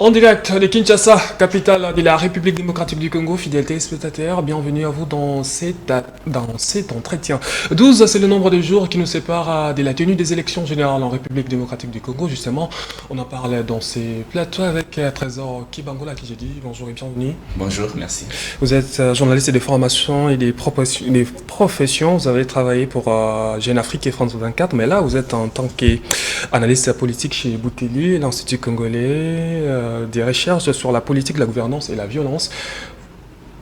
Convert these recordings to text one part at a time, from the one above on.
En direct de Kinshasa, capitale de la République démocratique du Congo, fidèles téléspectateurs, bienvenue à vous dans cet entretien. 12, c'est le nombre de jours qui nous sépare de la tenue des élections générales en République démocratique du Congo. Justement, on en parle dans ces plateaux avec Trésor Kibangola qui j'ai dit bonjour et bienvenue. Bonjour, merci. Vous êtes journaliste de formation et des professions. Vous avez travaillé pour Jeune Afrique et France 24, mais là, vous êtes en tant qu'analyste politique chez Bouteli, l'Institut congolais. Des recherches sur la politique, la gouvernance et la violence.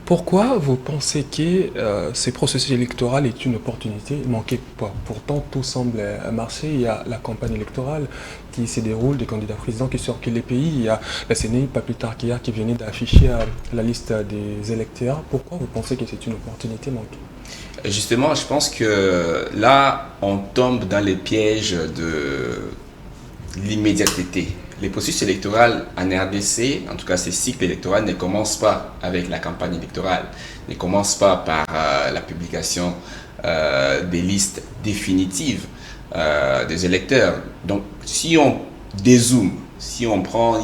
Pourquoi vous pensez que ce processus électoral est une opportunité manquée? Pourtant, tout semble marcher. Il y a la campagne électorale qui se déroule, des candidats présidents qui sortent les pays. Il y a la CENI, pas plus tard qu'hier, qui venait d'afficher la liste des électeurs. Pourquoi vous pensez que c'est une opportunité manquée? Justement, je pense que là, on tombe dans les pièges de l'immédiateté. Les processus électoraux en RDC, en tout cas ces cycles électoraux, ne commencent pas avec la campagne électorale, ne commencent pas par la publication des listes définitives des électeurs. Donc si on dézoome, si on prend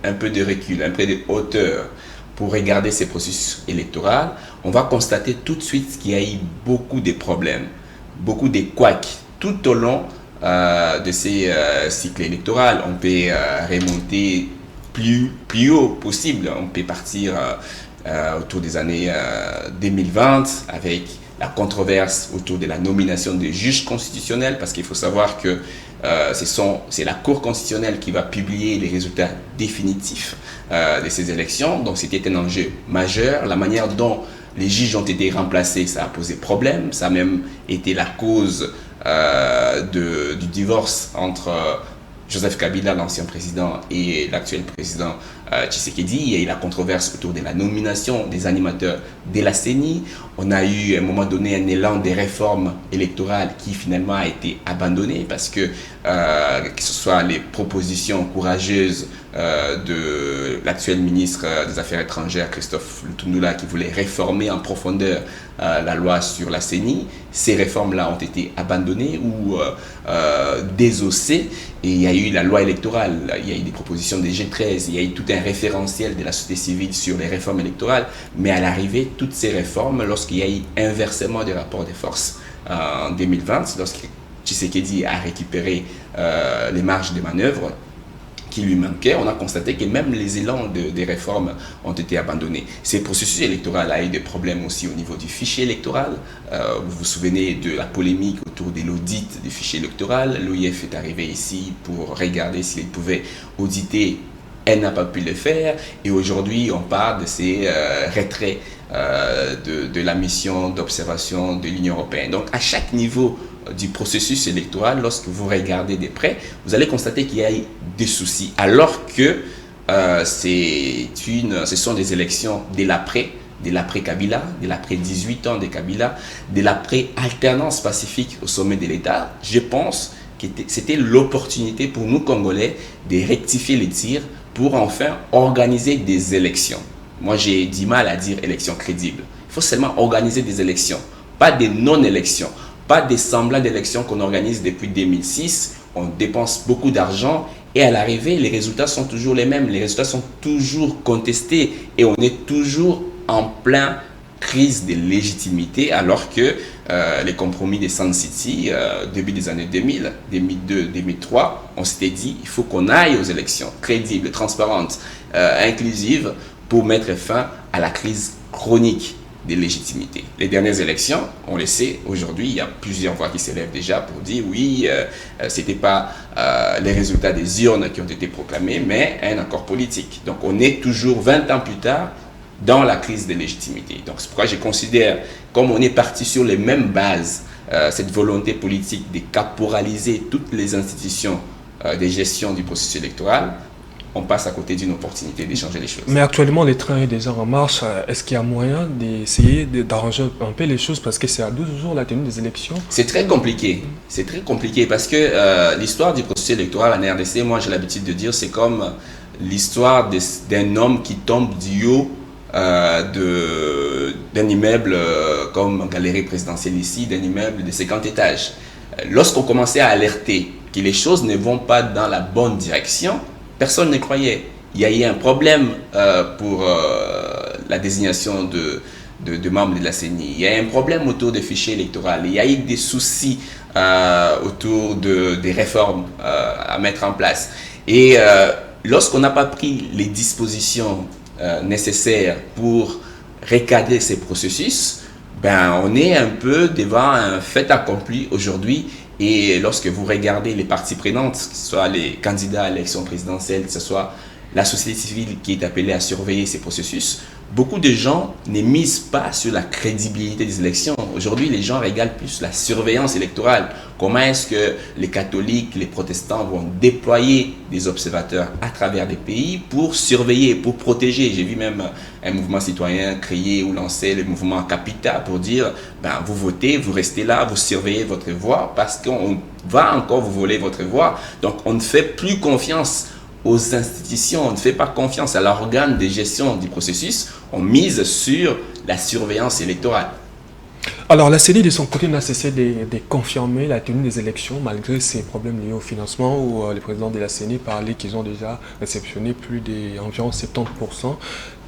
un peu de recul, un peu de hauteur pour regarder ces processus électoraux, on va constater tout de suite qu'il y a eu beaucoup de problèmes, beaucoup de couacs tout au long de ces cycles électoraux. On peut remonter plus haut possible. On peut partir autour des années 2020 avec la controverse autour de la nomination des juges constitutionnels, parce qu'il faut savoir que c'est la Cour constitutionnelle qui va publier les résultats définitifs de ces élections. Donc c'était un enjeu majeur. La manière dont les juges ont été remplacés, ça a posé problème. Ça a même été la cause du divorce entre Joseph Kabila, l'ancien président, et l'actuel président Tshisekedi. Il y a eu la controverse autour de la nomination des animateurs de la CENI. On a eu à un moment donné un élan des réformes électorales qui finalement a été abandonné parce que ce soit les propositions courageuses de l'actuel ministre des Affaires étrangères, Christophe Lutundula, qui voulait réformer en profondeur la loi sur la CENI. Ces réformes-là ont été abandonnées ou désossées, et il y a eu la loi électorale, il y a eu des propositions des G13, il y a eu tout un référentiel de la société civile sur les réformes électorales, mais à l'arrivée, toutes ces réformes, lorsqu'il y a eu inversement des rapports de force en 2020, lorsque Tshisekedi a récupéré les marges de manœuvre qui lui manquaient, on a constaté que même les élans des réformes ont été abandonnés. Ces processus électoraux a eu des problèmes aussi au niveau du fichier électoral. Vous vous souvenez de la polémique autour de l'audit du fichier électoral. L'OIF est arrivé ici pour regarder s'il pouvait auditer. Elle n'a pas pu le faire, et aujourd'hui on parle de ces retraits de la mission d'observation de l'Union européenne. Donc à chaque niveau du processus électoral, lorsque vous regardez de près, vous allez constater qu'il y a des soucis, alors que ce sont des élections de l'après Kabila, de l'après 18 ans de Kabila, de l'après alternance pacifique au sommet de l'État. Je pense que c'était l'opportunité pour nous Congolais de rectifier les tirs pour enfin organiser des élections. Moi, j'ai du mal à dire élections crédibles. Il faut seulement organiser des élections, pas des non-élections, pas des semblants d'élections qu'on organise depuis 2006. On dépense beaucoup d'argent et à l'arrivée, les résultats sont toujours les mêmes. Les résultats sont toujours contestés et on est toujours en plein crise de légitimité, alors que les compromis des Sun City, début des années 2000, 2002, 2003, on s'était dit il faut qu'on aille aux élections crédibles, transparentes, inclusives, pour mettre fin à la crise chronique des légitimités. Les dernières élections, on le sait, aujourd'hui, il y a plusieurs voix qui s'élèvent déjà pour dire oui, ce n'était pas les résultats des urnes qui ont été proclamés, mais un accord politique. Donc on est toujours 20 ans plus tard dans la crise de légitimité. Donc c'est pourquoi je considère, comme on est parti sur les mêmes bases, cette volonté politique de caporaliser toutes les institutions de gestion du processus électoral, on passe à côté d'une opportunité d'échanger les choses. Mais actuellement, le train est déjà en marche. Est-ce qu'il y a moyen d'essayer d'arranger un peu les choses, parce que c'est à 12 jours la tenue des élections? C'est très compliqué. C'est très compliqué parce que l'histoire du processus électoral en RDC, moi j'ai l'habitude de dire, c'est comme l'histoire d'un homme qui tombe du haut d'un immeuble comme Galerie Présidentielle ici, d'un immeuble de 50 étages. Lorsqu'on commençait à alerter que les choses ne vont pas dans la bonne direction, personne ne croyait. il y a eu un problème pour la désignation de membres de la CENI. Il y a un problème autour des fichiers électoraux. Il y a eu des soucis autour des réformes à mettre en place. Et lorsqu'on n'a pas pris les dispositions nécessaires pour recadrer ces processus, ben, on est un peu devant un fait accompli aujourd'hui. Et lorsque vous regardez les parties prenantes, que ce soit les candidats à l'élection présidentielle, que ce soit la société civile qui est appelée à surveiller ces processus, beaucoup de gens ne misent pas sur la crédibilité des élections. Aujourd'hui, les gens regardent plus la surveillance électorale. Comment est-ce que les catholiques, les protestants vont déployer des observateurs à travers des pays pour surveiller, pour protéger. J'ai vu même un mouvement citoyen créer ou lancer le mouvement Capita pour dire, ben, vous votez, vous restez là, vous surveillez votre voix parce qu'on va encore vous voler votre voix. Donc, on ne fait plus confiance aux institutions, on ne fait pas confiance à l'organe de gestion du processus, on mise sur la surveillance électorale. Alors, la CENI, de son côté, n'a cessé de confirmer la tenue des élections malgré ces problèmes liés au financement où le président de la CENI parlait qu'ils ont déjà réceptionné plus d'environ 70%.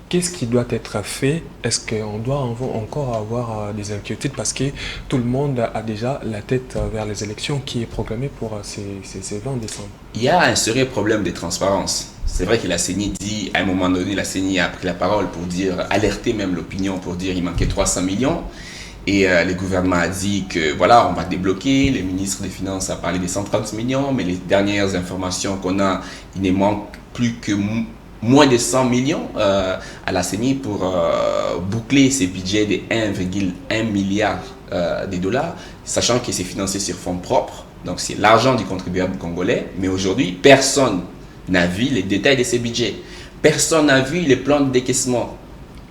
Qu'est-ce qui doit être fait? Est-ce qu'on doit encore avoir des inquiétudes parce que tout le monde a déjà la tête vers les élections qui est programmée pour ces 20 décembre? Il y a un sérieux problème de transparence. C'est vrai que la CENI dit, à un moment donné, la CENI a pris la parole pour dire, alerter même l'opinion pour dire qu'il manquait 300 millions. Et le gouvernement a dit que voilà, on va débloquer. Le ministre des Finances a parlé des 130 millions, mais les dernières informations qu'on a, il ne manque plus que moins de 100 millions à la CENI pour boucler ces budgets de 1,1 milliard de dollars, sachant que c'est financé sur fonds propres, donc c'est l'argent du contribuable congolais, mais aujourd'hui, personne n'a vu les détails de ces budgets. Personne n'a vu les plans de décaissement.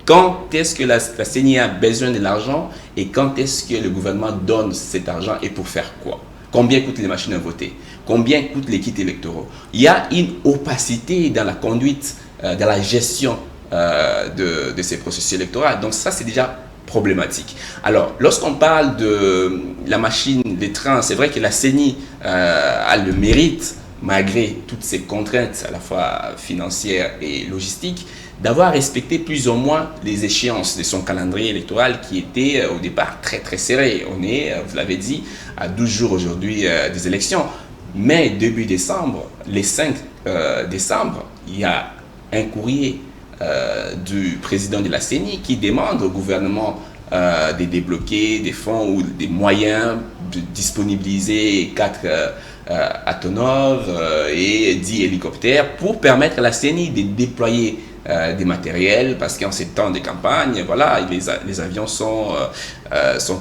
Quand est-ce que la CENI a besoin de l'argent et quand est-ce que le gouvernement donne cet argent et pour faire quoi? Combien coûtent les machines à voter? Combien coûtent les kits électoraux? Il y a une opacité dans la conduite, dans la gestion de ces processus électoraux. Donc ça, c'est déjà problématique. Alors, lorsqu'on parle de la machine, des trains, c'est vrai que la CENI a le mérite, malgré toutes ces contraintes à la fois financières et logistiques, d'avoir respecté plus ou moins les échéances de son calendrier électoral qui était au départ très très serré. On est, vous l'avez dit, à 12 jours aujourd'hui des élections. Mais début décembre, les 5 décembre, il y a un courrier du président de la CENI qui demande au gouvernement de débloquer des fonds ou des moyens de disponibiliser 4 Atonov et 10 hélicoptères pour permettre à la CENI de déployer des matériels parce qu'en ces temps de campagne, voilà, les avions sont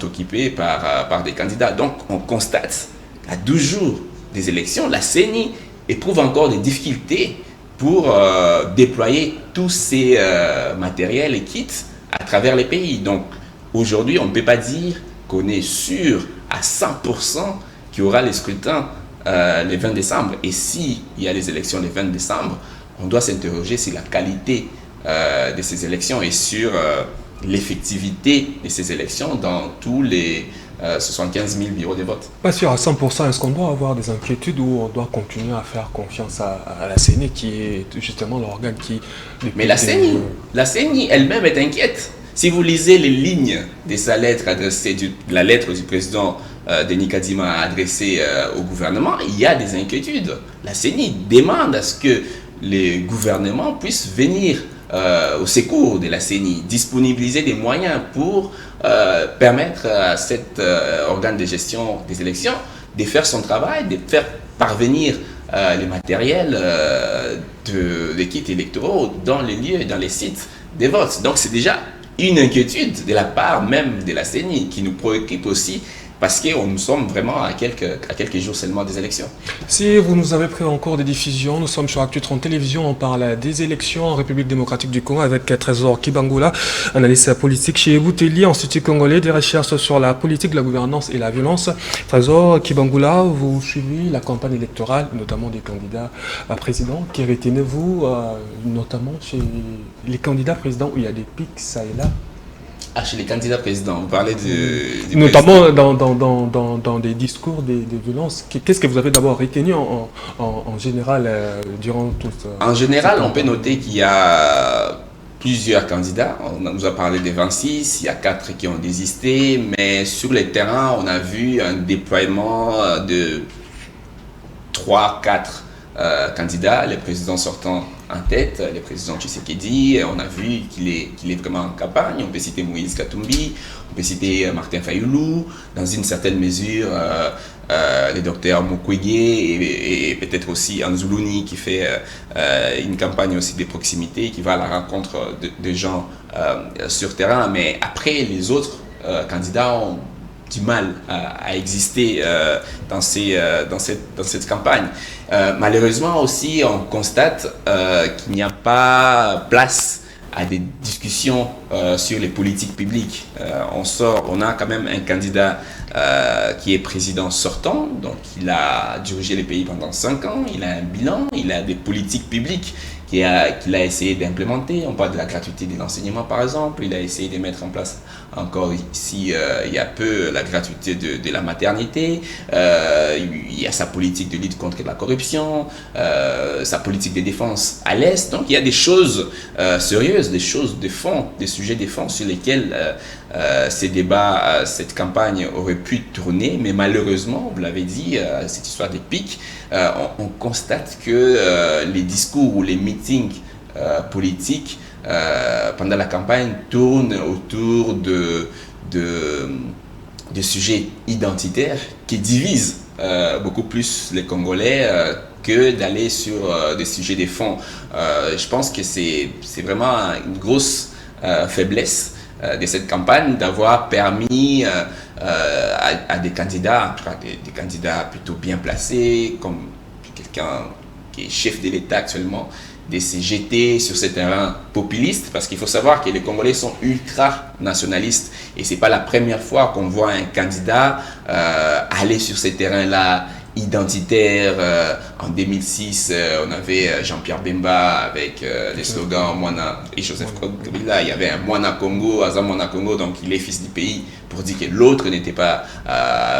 occupés par des candidats. Donc on constate à 12 jours des élections, la CENI éprouve encore des difficultés pour déployer tous ces matériels et kits à travers les pays. Donc aujourd'hui, on ne peut pas dire qu'on est sûr à 100% qu'il y aura les scrutins le 20 décembre. Et s'il y a les élections le 20 décembre, on doit s'interroger sur la qualité de ces élections et sur l'effectivité de ces élections dans tous les 75 000 bureaux de vote. Pas sûr à 100%, est-ce qu'on doit avoir des inquiétudes ou on doit continuer à faire confiance à la CENI qui est justement l'organe qui... Mais la CENI elle-même est inquiète. Si vous lisez les lignes de sa lettre adressée, la lettre du président Denis Kadima adressée au gouvernement, il y a des inquiétudes. La CENI demande à ce que les gouvernements puissent venir au secours de la CENI, disponibiliser des moyens pour permettre à cet organe de gestion des élections de faire son travail, de faire parvenir les matériels des kits électoraux dans les lieux et dans les sites des votes. Donc c'est déjà une inquiétude de la part même de la CENI qui nous préoccupe aussi parce que nous sommes vraiment à quelques jours seulement des élections. Si vous nous avez pris en cours de diffusion, nous sommes sur Actu 30 Télévision, on parle des élections en République démocratique du Congo avec Trésor Kibangula, analyste politique chez Bouteli, Institut congolais des recherches sur la politique, la gouvernance et la violence. Trésor Kibangula, vous suivez la campagne électorale, notamment des candidats à président. Qui retenez-vous, notamment chez les candidats présidents où il y a des pics ça et là? Ah, chez les candidats présidents, vous parlez du Notamment président. dans des discours des violences. Qu'est-ce que vous avez d'abord retenu en général durant toute En cette général, on peut campagne? noter qu'il y a plusieurs candidats. On nous a parlé des 26, il y a 4 qui ont désisté, mais sur le terrain, on a vu un déploiement de 3, 4 candidats, les présidents sortants en tête, le président Tshisekedi, on a vu qu'il est vraiment en campagne. On peut citer Moïse Katumbi, on peut citer Martin Fayoulou, dans une certaine mesure le docteur Mukwege et peut-être aussi Anzuluni qui fait une campagne aussi de proximité, qui va à la rencontre de gens sur terrain. Mais après, les autres candidats ont du mal à exister dans cette campagne. Malheureusement aussi, on constate qu'il n'y a pas place à des discussions sur les politiques publiques. On a quand même un candidat qui est président sortant, donc il a dirigé le pays pendant 5 ans, il a un bilan, il a des politiques publiques qu'il a essayé d'implémenter. On parle de la gratuité de l'enseignement par exemple, il a essayé de mettre en place encore ici il y a peu la gratuité de la maternité, il y a sa politique de lutte contre la corruption, sa politique de défense à l'Est. Donc il y a des choses sérieuses, des choses de fond, des sujets de fond sur lesquels ces débats, cette campagne aurait pu tourner, mais malheureusement, vous l'avez dit, cette histoire des pics, on constate que les discours ou les meetings politiques pendant la campagne tournent autour de sujets identitaires qui divisent beaucoup plus les Congolais que d'aller sur des sujets de fond. Je pense que c'est vraiment une grosse faiblesse de cette campagne d'avoir permis à des candidats, en tout cas des candidats plutôt bien placés, comme quelqu'un qui est chef de l'État actuellement, de se jeter sur ce terrain populiste, parce qu'il faut savoir que les Congolais sont ultra nationalistes et c'est pas la première fois qu'on voit un candidat aller sur ces terrains-là identitaire. En 2006, on avait Jean-Pierre Bemba avec les slogans Moana et Joseph Kabila. Il y avait un Moana Congo, Azam Moana Congo, donc il est fils du pays, pour dire que l'autre n'était pas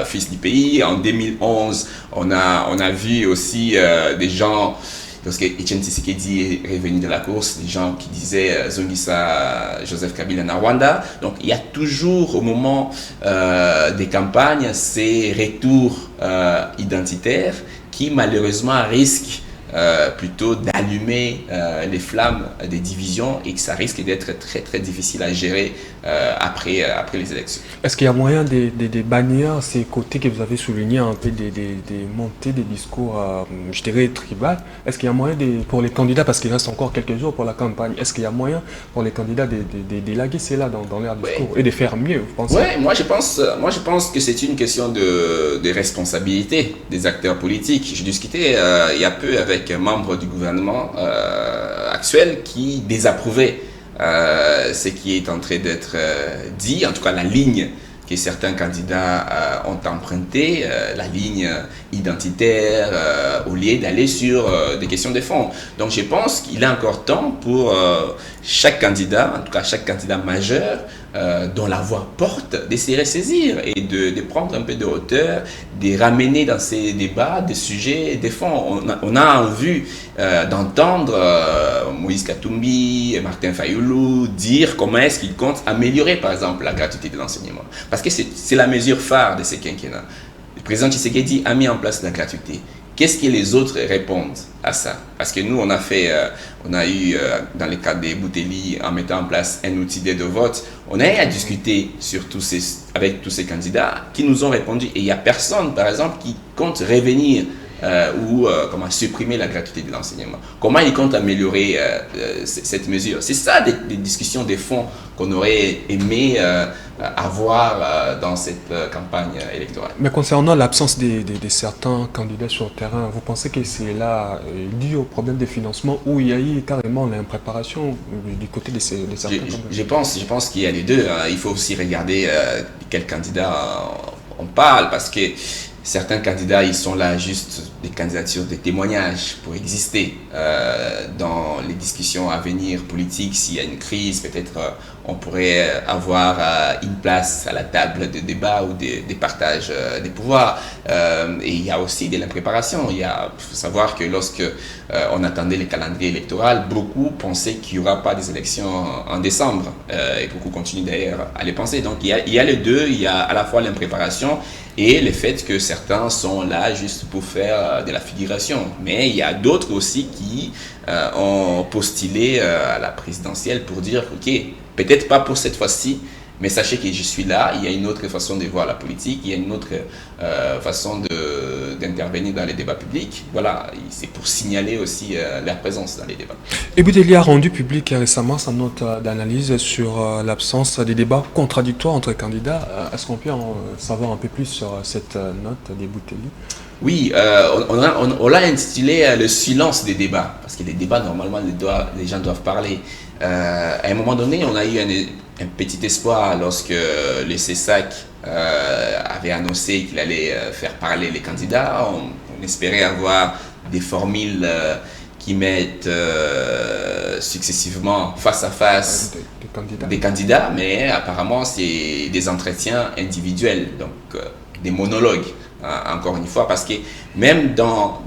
fils du pays. En 2011, on a vu aussi des gens, lorsque Etienne Tshisekedi est revenu de la course, des gens qui disaient Zongisa Joseph Kabila na Rwanda. Donc il y a toujours au moment des campagnes ces retours identitaires qui malheureusement risquent plutôt d'allumer les flammes des divisions et que ça risque d'être très très difficile à gérer après les élections. Est-ce qu'il y a moyen de bannir ces côtés que vous avez soulignés, un peu des montées des discours, je dirais, tribal? Est-ce qu'il y a moyen pour les candidats, parce qu'il reste encore quelques jours pour la campagne, est-ce qu'il y a moyen pour les candidats d'élaguer cela dans leur discours et de faire mieux, vous pensez? Oui, moi je pense que c'est une question de responsabilité des acteurs politiques. J'ai discuté il y a peu avec un membre du gouvernement actuel qui désapprouvait ce qui est en train d'être dit, en tout cas la ligne que certains candidats ont emprunté, la ligne identitaire, au lieu d'aller sur des questions de fond. Donc je pense qu'il est encore temps pour chaque candidat, en tout cas chaque candidat majeur, dont la voix porte, de se ressaisir et de prendre un peu de hauteur, de ramener dans ces débats des sujets de fond. On a envie d'entendre Moïse Katumbi et Martin Fayoulou dire comment est-ce qu'ils comptent améliorer par exemple la gratuité de l'enseignement. Parce que c'est la mesure phare de ce quinquennat. Le président Tshisekedi a mis en place la gratuité. Qu'est-ce que les autres répondent à ça? Parce que nous, on a eu, dans le cadre des Bouteli, en mettant en place un outil d'aide au vote, on a eu à discuter avec tous ces candidats qui nous ont répondu. Et il n'y a personne, par exemple, qui compte revenir ou comment supprimer la gratuité de l'enseignement. Comment ils comptent améliorer cette mesure? C'est ça des discussions de fond qu'on aurait aimé avoir dans cette campagne électorale. Mais concernant l'absence de certains candidats sur le terrain, vous pensez que c'est là dû au problème de financement ou il y a eu carrément l'impréparation du côté de certains candidats? Je pense qu'il y a les deux. Il faut aussi regarder quels candidats on parle, parce que certains candidats, ils sont là juste des candidatures, des témoignages pour exister dans les discussions à venir politiques. S'il y a une crise, peut-être on pourrait avoir une place à la table de débat ou des partages des pouvoirs. Et il y a aussi de l'impréparation. Il faut savoir que lorsque on attendait le calendrier électoral, beaucoup pensaient qu'il n'y aura pas des élections en décembre. Et beaucoup continuent d'ailleurs à les penser. Donc il y a les deux, il y a à la fois l'impréparation et le fait que certains sont là juste pour faire de la figuration. Mais il y a d'autres aussi qui ont postulé à la présidentielle pour dire, ok, peut-être pas pour cette fois-ci, mais sachez que je suis là, il y a une autre façon de voir la politique, il y a une autre façon d'intervenir dans les débats publics. Voilà, c'est pour signaler aussi leur présence dans les débats. Et Bouteli a rendu public récemment sa note d'analyse sur l'absence des débats contradictoires entre candidats. Est-ce qu'on peut en savoir un peu plus sur cette note des Bouteli? Oui, on l'a intitulé le silence des débats, parce que les débats, normalement, les gens doivent parler. À un moment donné, on a eu un petit espoir lorsque le CESAC avait annoncé qu'il allait faire parler les candidats. On espérait avoir des formules qui mettent successivement face à face des candidats, mais apparemment c'est des entretiens individuels, donc des monologues. Encore une fois, parce que même dans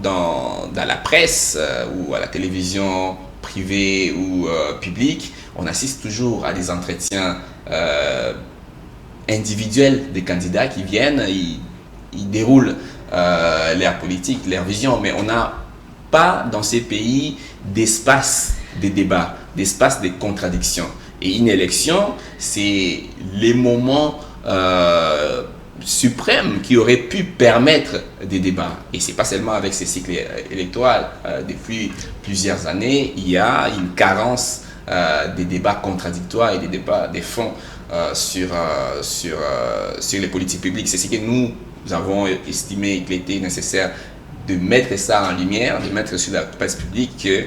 la presse ou à la télévision privée ou publique, on assiste toujours à des entretiens individuels des candidats qui viennent, ils déroulent leur politique, leur vision, mais on n'a pas dans ces pays d'espace de débat, d'espace de contradiction. Et une élection, c'est les moments suprême qui aurait pu permettre des débats. Et c'est pas seulement avec ces cycles électoraux. Depuis plusieurs années, il y a une carence des débats contradictoires et des débats des fonds sur les politiques publiques. C'est ce que nous avons estimé qu'il était nécessaire de mettre ça en lumière, de mettre sur la place publique que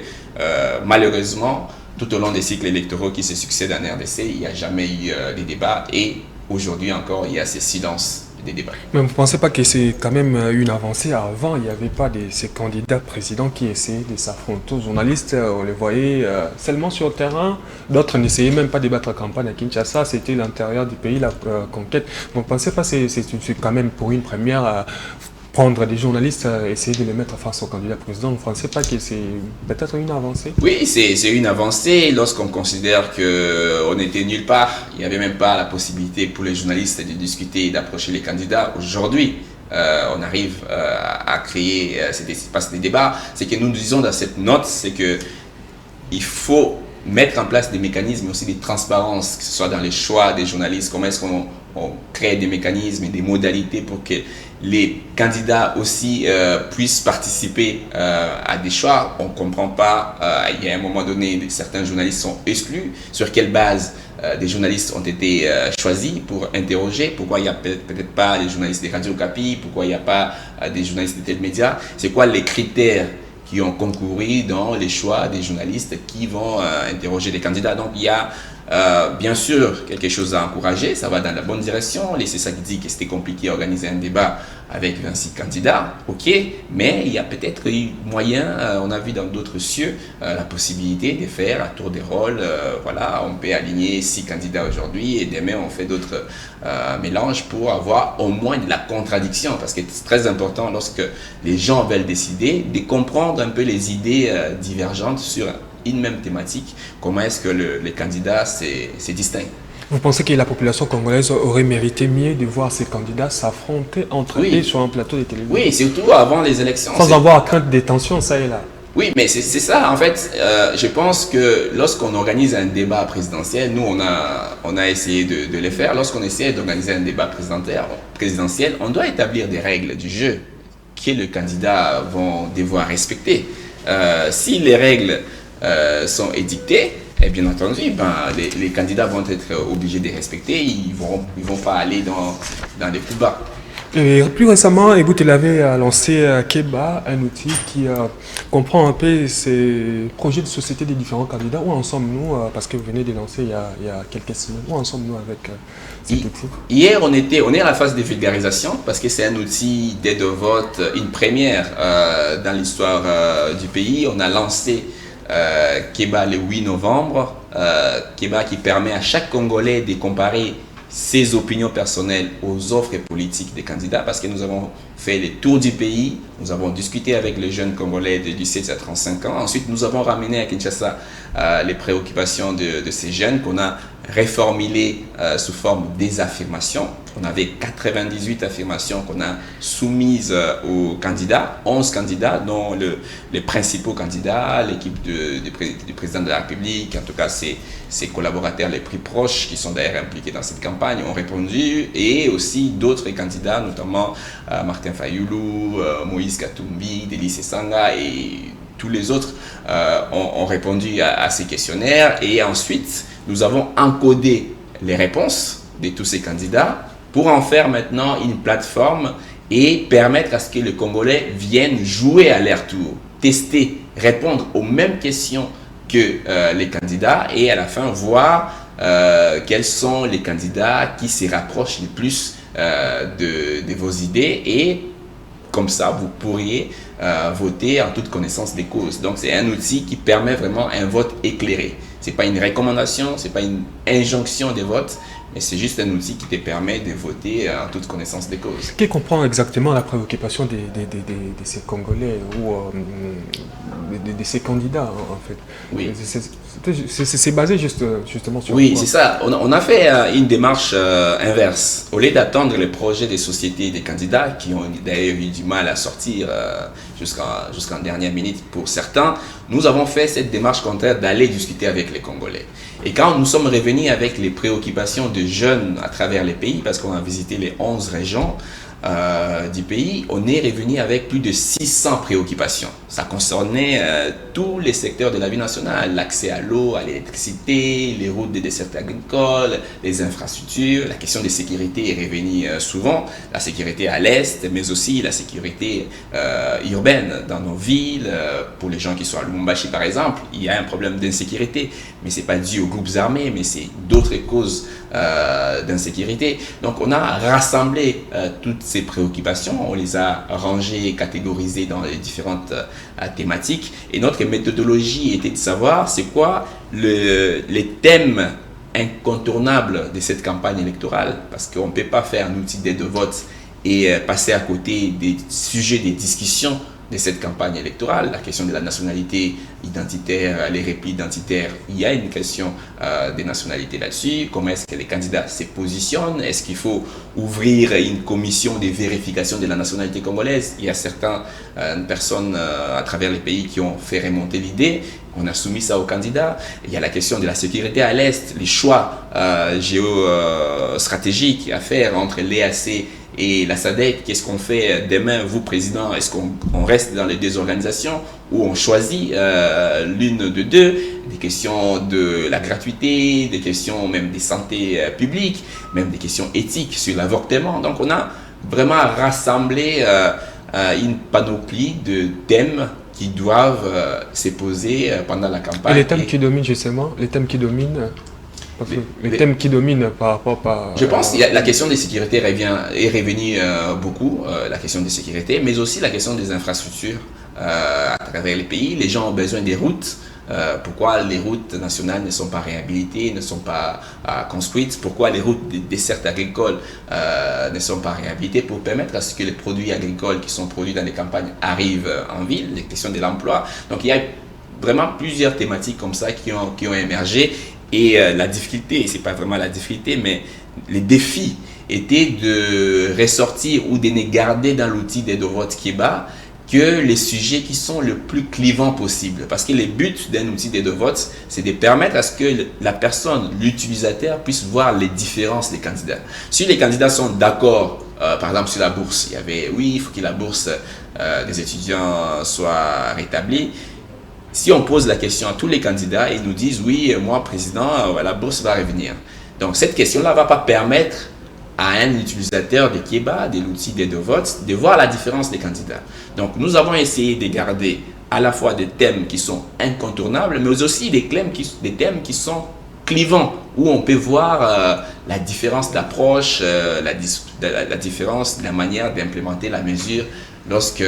malheureusement, tout au long des cycles électoraux qui se succèdent en RDC, il n'y a jamais eu des débats et aujourd'hui encore, il y a ces silences des débats. Mais vous ne pensez pas que c'est quand même une avancée? Avant, il n'y avait pas ces candidats présidents qui essayaient de s'affronter aux journalistes. On les voyait seulement sur le terrain. D'autres n'essayaient même pas de battre la campagne à Kinshasa. C'était l'intérieur du pays, la conquête. Vous ne pensez pas que c'est quand même pour une première prendre des journalistes, essayer de les mettre face au candidat président? Vous ne pensez pas que c'est peut-être une avancée? Oui, c'est une avancée lorsqu'on considère qu'on était nulle part. Il n'y avait même pas la possibilité pour les journalistes de discuter et d'approcher les candidats. Aujourd'hui, on arrive à créer cet espace de débat. Ce que nous disons dans cette note, c'est qu'il faut mettre en place des mécanismes aussi de transparence, que ce soit dans les choix des journalistes, comment est-ce qu'on crée des mécanismes et des modalités pour que les candidats aussi puissent participer à des choix. On ne comprend pas, il y a un moment donné, certains journalistes sont exclus. Sur quelle base des journalistes ont été choisis pour interroger? Pourquoi il n'y a peut-être pas des journalistes de Radio Okapi? Pourquoi il n'y a pas des journalistes de tel média? C'est quoi les critères qui ont concouru dans les choix des journalistes qui vont interroger les candidats? Donc il y a bien sûr quelque chose à encourager, ça va dans la bonne direction. C'est ça qui dit que c'était compliqué d'organiser un débat avec 26 candidats, ok, mais il y a peut-être eu moyen, on a vu dans d'autres cieux la possibilité de faire à tour des rôles, voilà, on peut aligner 6 candidats aujourd'hui et demain on fait d'autres mélanges pour avoir au moins de la contradiction, parce que c'est très important lorsque les gens veulent décider de comprendre un peu les idées divergentes sur une même thématique, comment est-ce que les candidats se distinguent. Vous pensez que la population congolaise aurait mérité mieux de voir ces candidats s'affronter entre eux sur un plateau de télévision? Oui, surtout avant les élections. Sans avoir à craindre des tensions, ça et là. Oui, mais c'est ça, en fait, je pense que lorsqu'on organise un débat présidentiel, nous on a essayé de le faire, lorsqu'on essaie d'organiser un débat présidentiel, on doit établir des règles du jeu que les candidats vont devoir respecter. Si les règles sont édictées, et bien entendu, les candidats vont être obligés de les respecter, ils vont pas aller dans des coups bas. Et plus récemment, Bouteli avait lancé Keba, un outil qui comprend un peu ces projets de société des différents candidats. Où en sommes-nous, parce que vous venez de lancer il y a quelques semaines, où en sommes-nous avec cet outil? Hier, on est à la phase de vulgarisation parce que c'est un outil d'aide au vote, une première dans l'histoire du pays. On a lancé Kéba le 8 novembre. Kéba qui permet à chaque Congolais de comparer ses opinions personnelles aux offres politiques des candidats, parce que nous avons fait le tour du pays, nous avons discuté avec les jeunes Congolais de 17 à 35 ans. Ensuite, nous avons ramené à Kinshasa les préoccupations de ces jeunes qu'on a reformulées sous forme des affirmations. On avait 98 affirmations qu'on a soumises aux candidats, 11 candidats, dont les principaux candidats, l'équipe du président de la République, en tout cas ses collaborateurs les plus proches, qui sont d'ailleurs impliqués dans cette campagne, ont répondu, et aussi d'autres candidats, notamment Martin Fayoulou, Moïse Katumbi, Délice Sanga et tous les autres ont répondu à ces questionnaires. Et ensuite, nous avons encodé les réponses de tous ces candidats pour en faire maintenant une plateforme et permettre à ce que les Congolais viennent jouer à leur tour, tester, répondre aux mêmes questions que les candidats, et à la fin voir quels sont les candidats qui se rapprochent le plus de vos idées, et comme ça vous pourriez voter en toute connaissance des causes. Donc c'est un outil qui permet vraiment un vote éclairé. C'est pas une recommandation, c'est pas une injonction de vote, mais c'est juste un outil qui te permet de voter en toute connaissance des causes. Qui comprend exactement la préoccupation de ces Congolais ou de ces candidats, en fait? Oui. C'est basé justement sur... Oui, c'est ça. On a fait une démarche inverse. Au lieu d'attendre les projets des sociétés et des candidats, qui ont d'ailleurs eu du mal à sortir jusqu'en dernière minute pour certains, nous avons fait cette démarche contraire d'aller discuter avec les Congolais. Et quand nous sommes revenus avec les préoccupations de jeunes à travers les pays, parce qu'on a visité les 11 régions du pays, on est revenu avec plus de 600 préoccupations. Ça concernait tous les secteurs de la vie nationale, l'accès à l'eau, à l'électricité, les routes des dessertes agricoles, les infrastructures. La question de sécurité est revenue souvent, la sécurité à l'est, mais aussi la sécurité urbaine dans nos villes. Pour les gens qui sont à Lubumbashi par exemple, il y a un problème d'insécurité, mais ce n'est pas dû aux groupes armés, mais c'est d'autres causes d'insécurité. Donc on a rassemblé toutes ces préoccupations, on les a rangées, catégorisées dans les différentes thématiques, et notre méthodologie était de savoir c'est quoi les thèmes incontournables de cette campagne électorale, parce qu'on ne peut pas faire un outil d'aide de vote et passer à côté des sujets, des discussions de cette campagne électorale. La question de la nationalité identitaire, les replis identitaires, il y a une question des nationalités là-dessus. Comment est-ce que les candidats se positionnent? Est-ce qu'il faut ouvrir une commission de vérification de la nationalité congolaise? Il y a certaines personnes à travers les pays qui ont fait remonter l'idée. On a soumis ça aux candidats. Il y a la question de la sécurité à l'Est, les choix géostratégiques à faire entre l'EAC et la SADC. Qu'est-ce qu'on fait demain, vous, président? Est-ce qu'on reste dans les deux organisations ou on choisit l'une de deux? Des questions de la gratuité, des questions même des santé publique, même des questions éthiques sur l'avortement. Donc on a vraiment rassemblé une panoplie de thèmes qui doivent se poser pendant la campagne. Et les thèmes qui dominent justement, les thèmes qui dominent... Les thèmes qui dominent par rapport à... Je pense que la question des sécurités est revenue beaucoup, la question des sécurités, mais aussi la question des infrastructures à travers les pays. Les gens ont besoin des routes. Pourquoi les routes nationales ne sont pas réhabilitées, ne sont pas construites? Pourquoi les routes des dessertes agricoles ne sont pas réhabilitées pour permettre à ce que les produits agricoles qui sont produits dans les campagnes arrivent en ville? Les questions de l'emploi. Donc il y a vraiment plusieurs thématiques comme ça qui ont émergé. Et la difficulté, c'est pas vraiment la difficulté, mais les défis étaient de ressortir ou de ne garder dans l'outil d'aide au vote Kéba que les sujets qui sont le plus clivants possible. Parce que le but d'un outil d'aide au vote, c'est de permettre à ce que la personne, l'utilisateur, puisse voir les différences des candidats. Si les candidats sont d'accord, par exemple sur la bourse, il y avait, oui, il faut que la bourse des étudiants soit rétablie. Si on pose la question à tous les candidats et ils nous disent oui, moi président, la bourse va revenir. Donc cette question-là ne va pas permettre à un utilisateur de Kéba, de l'outil d'aide au vote, de voir la différence des candidats. Donc nous avons essayé de garder à la fois des thèmes qui sont incontournables, mais aussi des thèmes qui sont clivants, où on peut voir la différence d'approche, la différence de la manière d'implémenter la mesure lorsque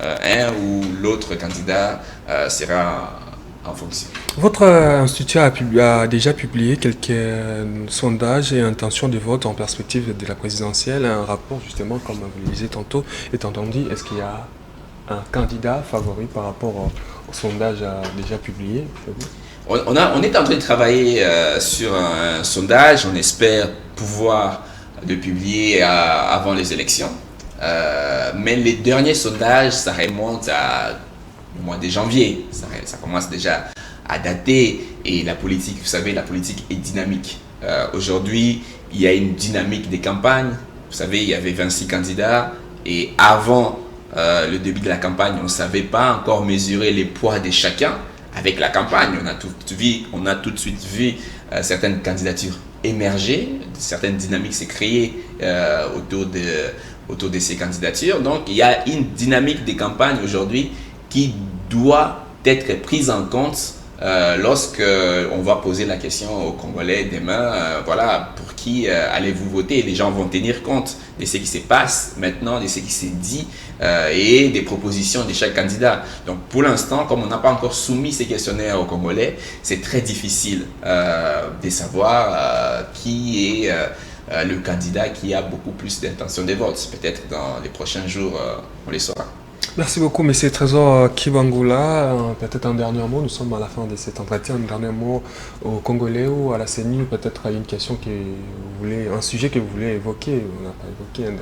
un ou l'autre candidat sera en fonction. Votre institut a déjà publié quelques sondages et intentions de vote en perspective de la présidentielle, un rapport justement, comme vous le disiez tantôt, est entendu. Est-ce qu'il y a un candidat favori par rapport au sondage déjà publié? On est en train de travailler sur un sondage. On espère pouvoir le publier avant les élections. Mais les derniers sondages, ça remonte au mois de janvier. Ça commence déjà à dater. Et la politique, vous savez, la politique est dynamique. Aujourd'hui, il y a une dynamique des campagnes. Vous savez, il y avait 26 candidats. Et avant le début de la campagne, on ne savait pas encore mesurer les poids de chacun. Avec la campagne, on a tout de suite vu certaines candidatures émerger, certaines dynamiques s'est créées autour de ces candidatures. Donc, il y a une dynamique des campagnes aujourd'hui qui doit être prise en compte lorsque on va poser la question aux Congolais demain, voilà, pour qui allez-vous voter? Les gens vont tenir compte de ce qui se passe maintenant, de ce qui s'est dit et des propositions de chaque candidat. Donc pour l'instant, comme on n'a pas encore soumis ces questionnaires aux Congolais, c'est très difficile de savoir qui est le candidat qui a beaucoup plus d'intention de vote. Peut-être dans les prochains jours, on les saura. Merci beaucoup, M. Trésor Kibangula. Peut-être un dernier mot, nous sommes à la fin de cet entretien. Un dernier mot aux Congolais ou à la CENI, ou peut-être une question un sujet que vous voulez évoquer, on n'a pas évoqué.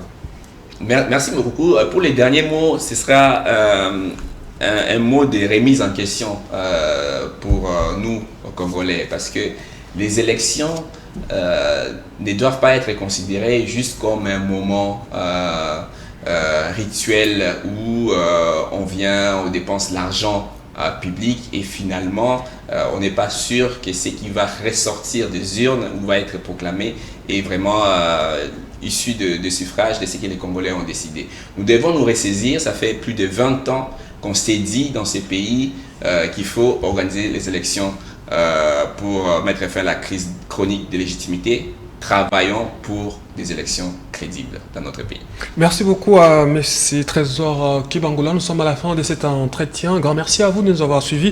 Merci beaucoup. Pour les derniers mots, ce sera un mot de remise en question pour nous, Congolais, parce que les élections ne doivent pas être considérées juste comme un moment rituel où on dépense l'argent public et finalement on n'est pas sûr que ce qui va ressortir des urnes ou va être proclamé est vraiment issu de suffrage de ce que les Congolais ont décidé. Nous devons nous ressaisir. Ça fait plus de 20 ans qu'on s'est dit dans ces pays qu'il faut organiser les élections pour mettre fin à la crise chronique de légitimité. Travaillons pour des élections crédibles dans notre pays. Merci beaucoup à M. Trésor Kibangula. Nous sommes à la fin de cet entretien. Un grand merci à vous de nous avoir suivis.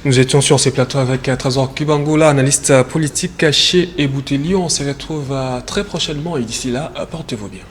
Nous étions sur ces plateaux avec Trésor Kibangula, analyste politique chez Ebouteli. On se retrouve très prochainement et d'ici là, portez-vous bien.